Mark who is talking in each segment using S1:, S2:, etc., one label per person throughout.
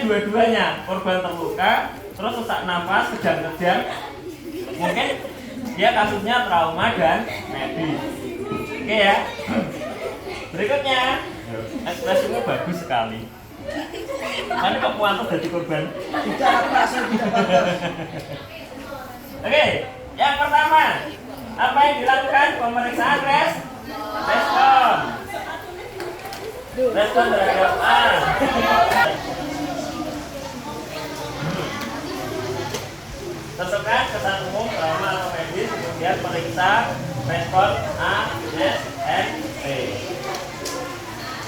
S1: dua-duanya, korban terluka, terus sesak nafas, kejang-kejang, mungkin dia kasusnya trauma dan medis. Oke ya. Berikutnya, ekspresinya bagus sekali. Kan kok puantos jadi korban? Oke, yang pertama, apa yang dilakukan? Pemeriksaan respon. Respon terhadap A. Tentukan kesan umum, trauma atau medis, kemudian periksa respon A, S, N, P.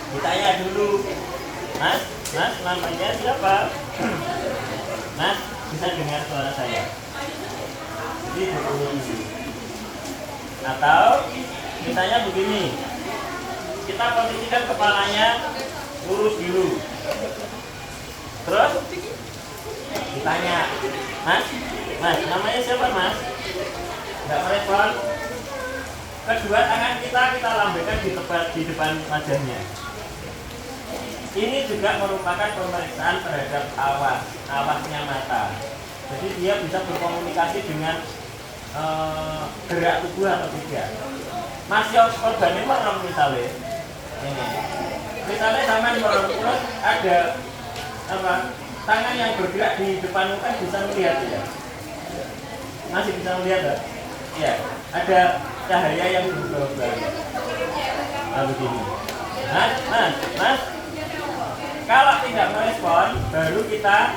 S1: Ditanya dulu, Mas, namanya siapa? Mas, bisa dengar suara saya? Jadi begini. Atau misalnya begini, kita posisikan kepalanya lurus dulu. Terus ditanya, Mas, namanya siapa Mas? Nggak merespon. Kedua tangan kita lambaikan di depan wajahnya. Ini juga merupakan pemeriksaan terhadap awasnya mata. Jadi dia bisa berkomunikasi dengan gerak tubuh atau tidak. Mas yang korban ini merem misalnya. Ini. Misalnya sama merem terus ada apa? Tangan yang bergerak di depan muka bisa melihat ya. Masih bisa melihat ya? Iya. Ada cahaya yang berubah-ubah. Nah begini. Mas. Kalau tidak merespon, baru kita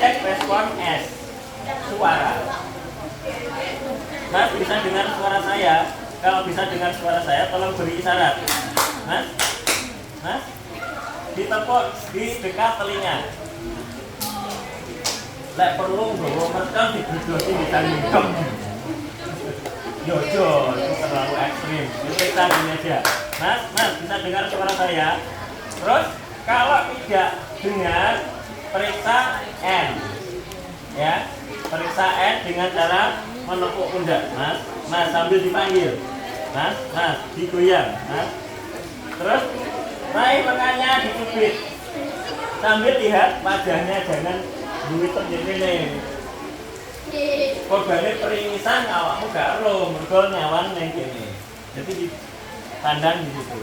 S1: cek respon S, suara. Mas bisa dengar suara saya? Kalau bisa dengar suara saya, tolong beri isyarat. Mas, ditepuk di dekat telinga. Lek perlu bawa merekam digedosi di tanggung. Jojo, itu terlalu ekstrim. Kita gini aja. Mas, bisa dengar suara saya? Terus, kalau tidak dengar, periksa N. Ya, periksa N dengan cara menepuk pundak. Mas, sambil dipanggil. Mas, digoyang. Terus, raih lengannya dicubit. Sambil lihat wajahnya, jangan duit terjadi. Korbannya peringisan, awakmu gak ero, mergo nyawan yang gini. Jadi dipandang di situ.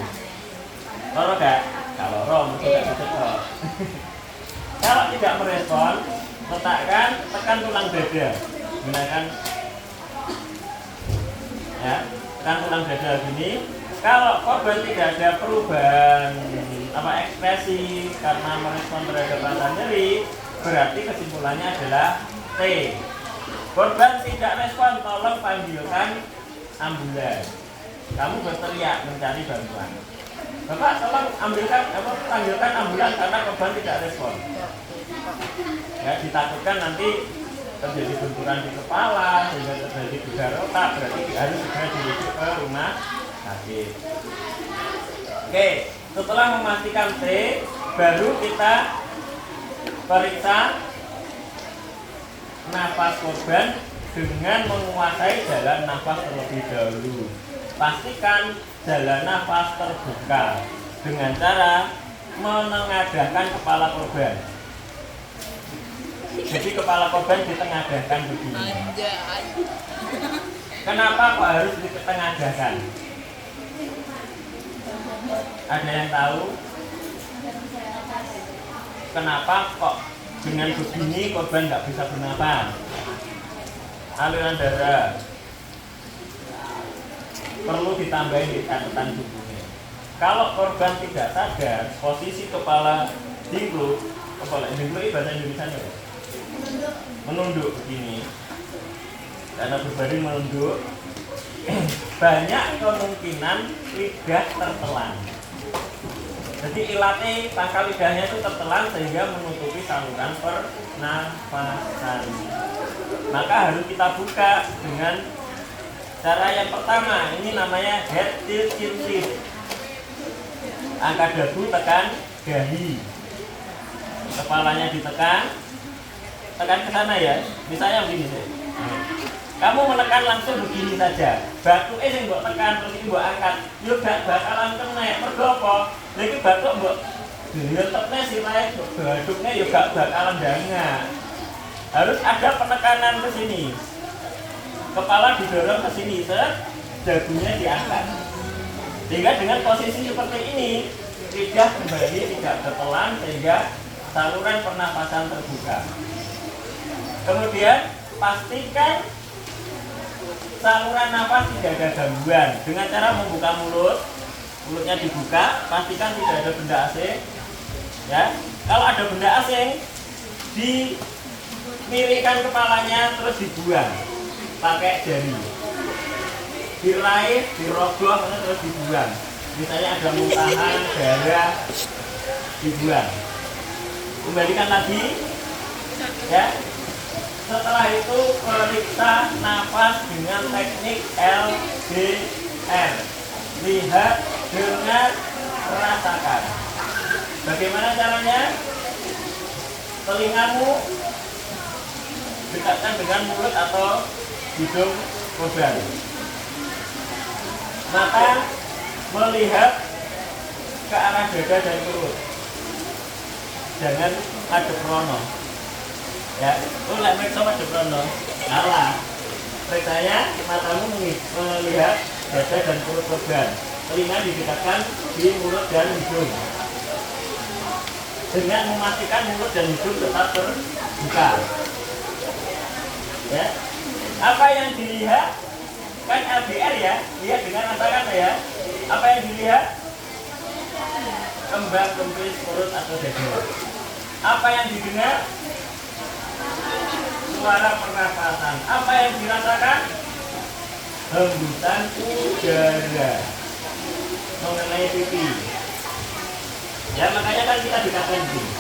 S1: Loro gak? Kalau ero, mergo gak bisa. Kalau tidak merespon, tekan tulang dada. Gunakan ya, tekan tulang dada gini. Kalau korban tidak ada perubahan ekspresi karena merespon terhadap rasa nyeri, berarti kesimpulannya adalah T. Korban tidak respon, tolong panggilkan ambulans. Kamu berteriak mencari bantuan. Bapak, tolong panggilkan ambulans karena korban tidak respon. Ya, ditakutkan nanti terjadi benturan di kepala, sehingga terjadi gegar otak, berarti harus segera dirujuk ke rumah sakit. Oke, setelah memastikan T, baru kita periksa nafas korban dengan menguasai jalan nafas terlebih dahulu. Pastikan jalan nafas terbuka dengan cara menengadahkan kepala korban. Jadi kepala korban ditengadahkan begini. Kenapa kok harus ditengadahkan? Ada yang tahu? Kenapa kok dengan begini korban nggak bisa bernafas? Aliran darah perlu ditambahin di catatan tubuhnya. Kalau korban tidak sadar, posisi kepala dingkluk ini bahasa Indonesia ya? Menunduk begini. Karena berbaring menunduk, banyak kemungkinan lidah tertelan. Jadi ilatnya pangkal lidahnya itu tertelan sehingga menutupi saluran pernafasan. Maka harus kita buka dengan cara yang pertama. Ini namanya head tilt chin lift. Angkat dagu, tekan dahi. Kepalanya ditekan, tekan ke sana ya. Misalnya begini sih. Kamu menekan langsung begini saja. Batu yang buat tekan terus ini buat angkat. Yo gak bakalan kena. Mergo apa? Lagi batu buat tetapnya silai baduknya juga bakalan dangak. Harus ada penekanan ke sini. Kepala didorong ke sini, dagunya diangkat. Sehingga dengan posisi seperti ini, lidah kembali tidak bertelan sehingga saluran pernapasan terbuka. Kemudian pastikan saluran nafas tidak ada gangguan dengan cara membuka mulut, mulutnya dibuka, pastikan tidak ada benda asing. Ya, kalau ada benda asing, dimiringkan kepalanya terus dibuang pakai jari, diraih, dirogoh, terus dibuang. Misalnya ada muntahan, darah, dibuang. Kembalikan lagi, ya. Setelah itu periksa nafas dengan teknik LDR. Lihat, dengar, rasakan. Bagaimana caranya? Telingamu dekatkan dengan mulut atau hidung korban. Mata melihat ke arah dada dan perut. Jangan madhep rono. Ya, lu lek meriksa madhep rono. Salah. Periksanya matamu melihat dada dan perut korban. Telinga didekatkan di mulut dan hidung. Dengan memastikan mulut dan hidung tetap terbuka. Ya. Apa yang dilihat kan LDR ya, lihat dengan rasakan ya. Apa yang dilihat? Kembang kempis perut atau dada. Apa yang didengar? Suara pernafasan. Apa yang dirasakan? Hembusan udara mengenai pipi. Ya makanya kan kita dikatakan gini.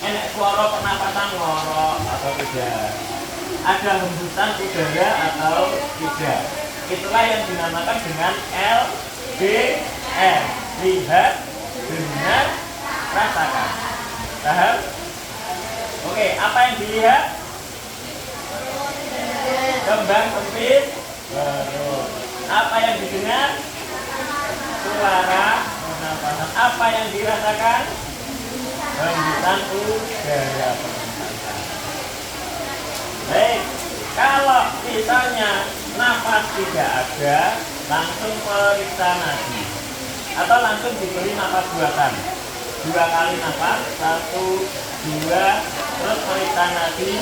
S1: Enak suara pernafasan ngorok atau tidak. Ada hembusan udara atau tidak. Itulah yang dinamakan dengan LDR. Lihat, dengar, rasakan. Paham? Oke, apa yang dilihat? Kembang kempis perut. Apa yang didengar? Suara pernapasan. Apa yang dirasakan? Hembusan udara pernapasan. Baik, kalau misalnya nafas tidak ada, langsung periksa nadi atau langsung diberi nafas buatan. 2 kali nafas, 1, 2, terus periksa nadi.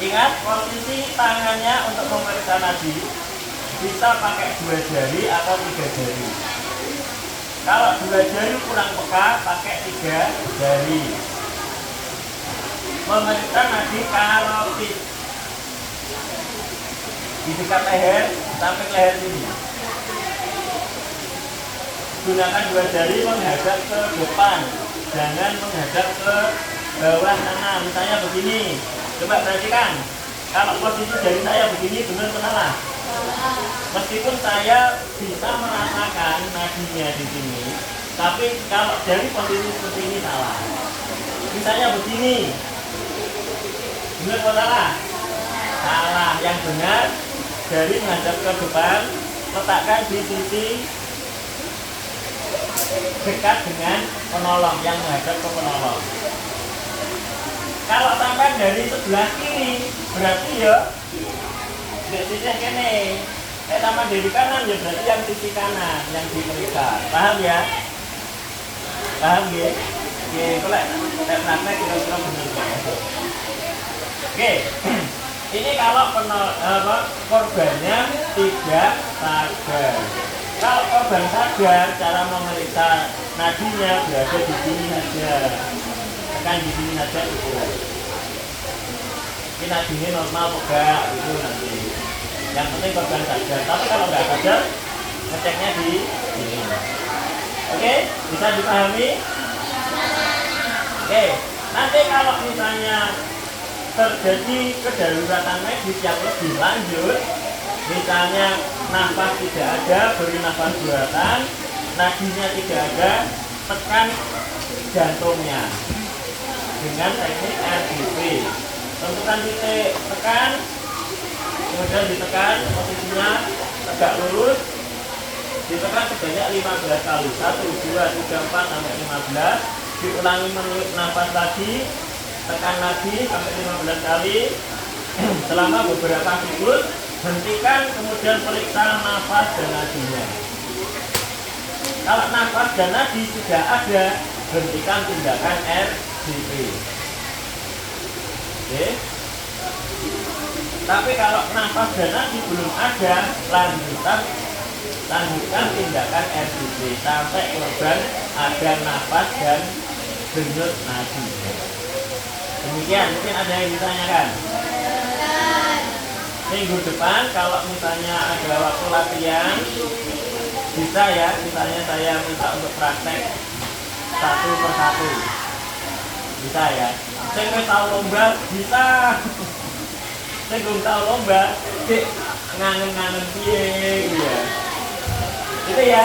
S1: Ingat posisi tangannya untuk memeriksa nadi bisa pakai 2 jari atau 3 jari. Kalau 2 jari kurang peka, pakai 3 jari. Memeriksa nadi karotid di dekat leher sampai leher sini. Gunakan 2 jari menghadap ke depan, jangan menghadap ke bawah sana. Misalnya begini, coba perhatikan. Kalau posisi jari saya begini, benar salah? Meskipun saya bisa merasakan nadinya di sini, tapi kalau jari posisi seperti ini salah. Misalnya begini, benar atau salah? Salah. Yang benar, jari menghadap ke depan, letakkan di sisi dekat dengan penolong, yang menghadap ke penolong. Kalau sampai dari sebelah kiri, berarti ya di sisi kene. Sama dari kanan ya berarti yang sisi kanan yang diperiksa. Paham ya? Paham ya? Oke, kalau praktek kira-kira benar. Oke, ini kalau korbannya tidak sadar. Kalau korban sadar, cara memeriksa nadinya berada di sini saja. Tekan di sini saja itu. Ini nadinya normal enggak itu nanti. Yang penting korban sadar. Tapi kalau nggak sadar, ngeceknya di sini. Oke, bisa dipahami? Oke, nanti kalau misalnya terjadi kedaruratan medis yang lebih lanjut, misalnya nafas tidak ada, beri nafas buatan, nadinya tidak ada, tekan jantungnya dengan teknik RDP. Tentukan titik, tekan, kemudian ditekan, posisinya tegak lurus, ditekan sebanyak 15 kali. 1, 2, 3, 4 sampai 15. Diulangi meniup nafas lagi, tekan lagi sampai 15 kali. Selama beberapa siklus, hentikan kemudian periksa nafas dan nadinya. Kalau nafas dan nadi sudah ada, hentikan tindakan RCP. Oke. Tapi kalau nafas dan nadi belum ada, lanjutkan tindakan RCP sampai korban ada nafas dan denyut nadi. Demikian, mungkin ada yang ditanyakan. Minggu depan kalau misalnya ada waktu latihan, bisa ya, misalnya saya minta untuk praktek satu persatu, bisa ya. Saya nggak tahu lomba, bisa. Saya belum tahu lomba, ngangen piye, ya. Gitu ya.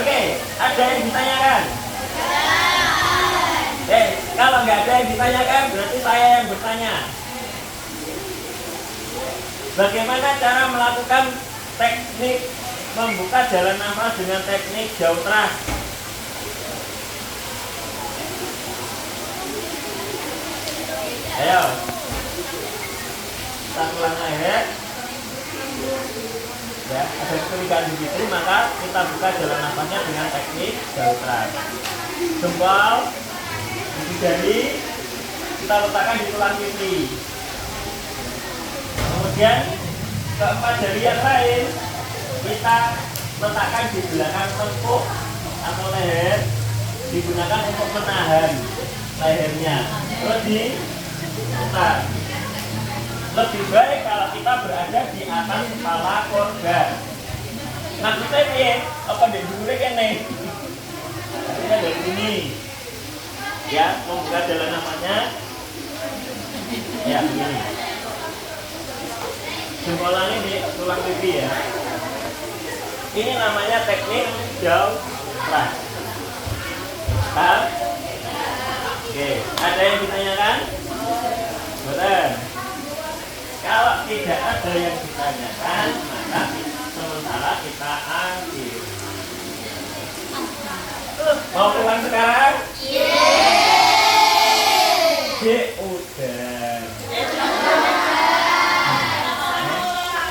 S1: Oke, ada yang ditanyakan? Kalau nggak ada yang ditanyakan, berarti saya yang bertanya. Bagaimana cara melakukan teknik membuka jalan nafas dengan teknik jauh teras? Ayo, kita ulang ya. Ya, ada kesulitan begitu, maka kita buka jalan nafasnya dengan teknik jauh teras. Jempol, ujung jari kita letakkan di tulang pipi. Kemudian keempat jari yang lain kita letakkan di belakang tengkuk atau leher, digunakan untuk menahan lehernya. Terus diputar. Lebih baik kalau kita berada di atas kepala korban. Maksudnya ya, apa di dulu kene? Kita dari sini, ya, membuka jalan nafasnya, ya begini. Jempolannya di tulang pipi ya. Ini namanya teknik jauh teras. Paham? Oke, ada yang ditanyakan? Betul. Kalau tidak ada yang ditanyakan, maka sementara kita akhir. Mau pulang sekarang? Udah.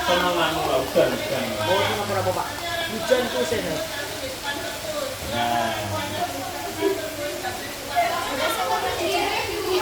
S1: Senanganmu lah, udah.
S2: Mau itu apa Pak? Hujan tuh saya.
S1: Nah.